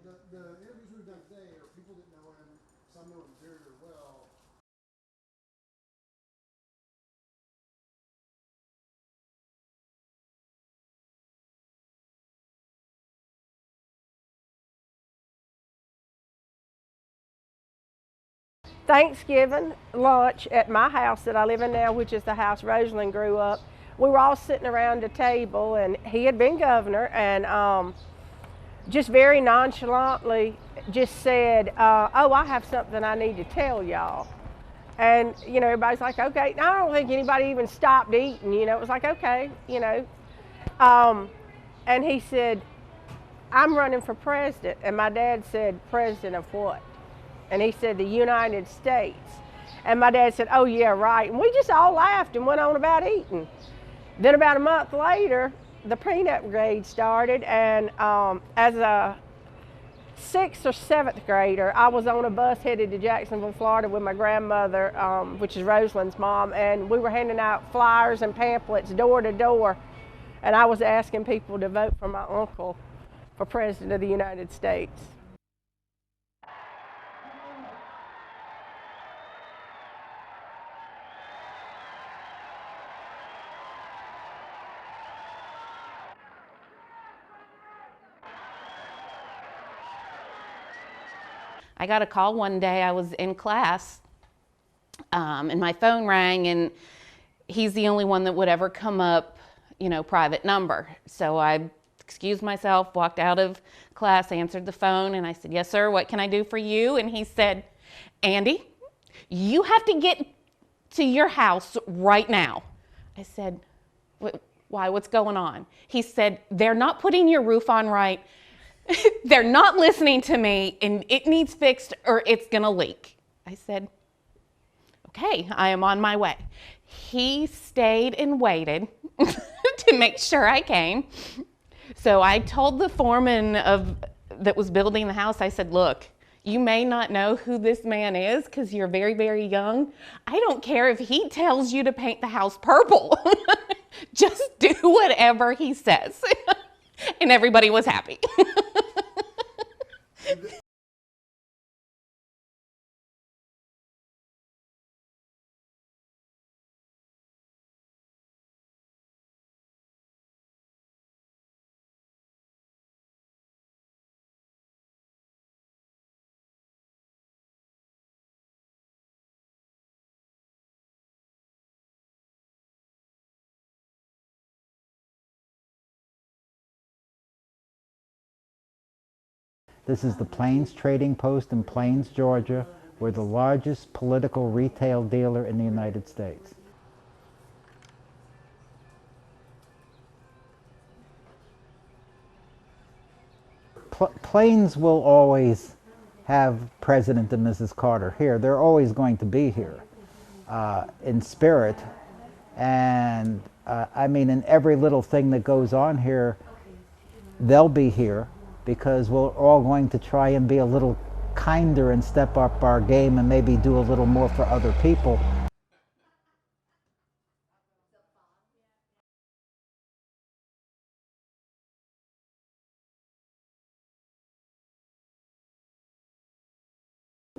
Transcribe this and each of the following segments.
The interviews we've done today are people that know him, some know him very, very well. Thanksgiving lunch at my house that I live in now, which is the house Rosaylnn grew up. We were all sitting around the table, and he had been governor, and just very nonchalantly just said, oh, I have something I need to tell y'all. And, you know, everybody's like, okay. And I don't think anybody even stopped eating, you know. It was like, okay, you know. And he said, I'm running for president. And my dad said, president of what? And he said, the United States. And my dad said, oh, yeah, right. And we just all laughed and went on about eating. Then about a month later, the peanut brigade started, and as a 6th or 7th grader, I was on a bus headed to Jacksonville, Florida with my grandmother, which is Rosalynn's mom, and we were handing out flyers and pamphlets door to door, and I was asking people to vote for my uncle for President of the United States. I got a call one day. I was in class and my phone rang, and he's the only one that would ever come up, you know, private number. So I excused myself, walked out of class, answered the phone, and I said, yes, sir, what can I do for you? And he said, Andy, you have to get to your house right now. I said, why, what's going on? He said, they're not putting your roof on right. They're not listening to me, and it needs fixed or it's gonna leak. I said, okay, I am on my way. He stayed and waited to make sure I came. So I told the foreman that was building the house, I said, look, you may not know who this man is because you're very, very young. I don't care if he tells you to paint the house purple. Just do whatever he says. And everybody was happy. This is the Plains Trading Post in Plains, Georgia. We're the largest political retail dealer in the United States. Plains will always have President and Mrs. Carter here. They're always going to be here in spirit. And I mean, in every little thing that goes on here, they'll be here, because we're all going to try and be a little kinder and step up our game and maybe do a little more for other people.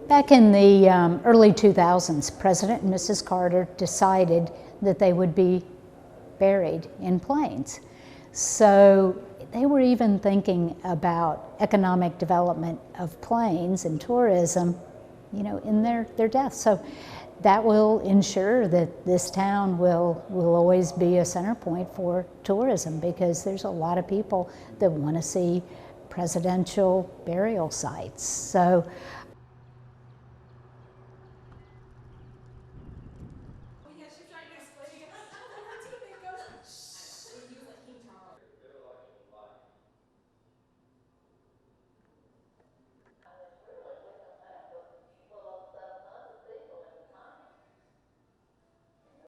Back in the early 2000s, President and Mrs. Carter decided that they would be buried in Plains. So they were even thinking about economic development of Plains and tourism, you know, in their death. So that will ensure that this town will always be a center point for tourism, because there's a lot of people that want to see presidential burial sites. So